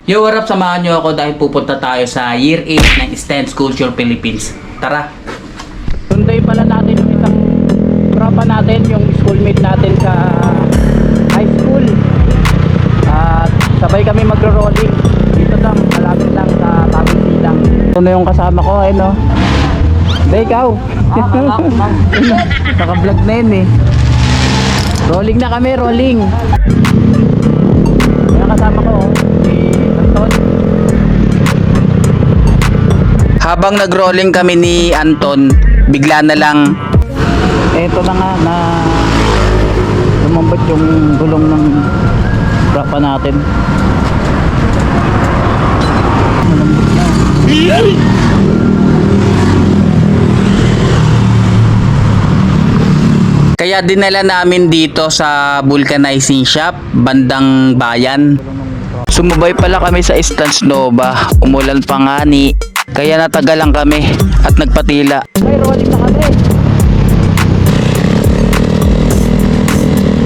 Yo, what up? Samahan nyo ako dahil pupunta tayo sa Year 8 ng Stance Culture Philippines. Tara! Sunday pala natin yung isang tropa natin, yung schoolmate natin sa high school. At sabay kami magro-rolling. Dito lang, malapit lang sa Bagong Silang. Ito na yung kasama ko, eh no? Hindi, ikaw. Naka-vlog na yun eh. Rolling na kami, rolling. Yung kasama ko, si Anton. Habang nag-rolling kami ni Anton, bigla na lang Eto na nga na lumambot yung gulong ng tropa natin. Malambot na. kaya dinala namin dito sa vulcanizing shop, bandang bayan. Sumubay pala kami sa Stance Nova, umulan pa nga ni, kaya natagalan kami at nagpatila. May rolling na kami.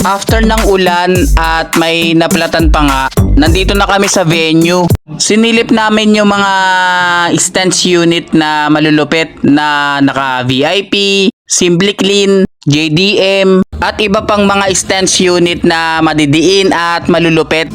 After ng ulan at may naplatan pa nga, nandito na kami sa venue. Sinilip namin yung mga stance unit na malulupit na naka VIP, Simply Clean, JDM, at iba pang mga stance unit na madidiin at malulupit.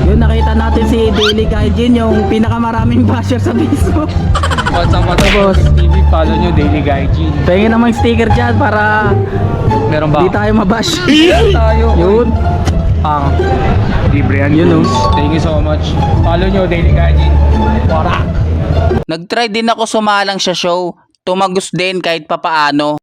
Yun, nakita natin si Daily Gaijin, yung pinakamaraming basher sa Facebook. What's up, Boss? TV, follow nyo Daily Gaijin. Pahingin namang sticker dyan para Meron ba? di tayo mabash. Tayo. Yun. Pang. Libre yan. Yun, oh. Thank you so much. Follow nyo Daily Gaijin. Wara. Nagtry din ako sumalang sa show, tumagos din kahit papaano.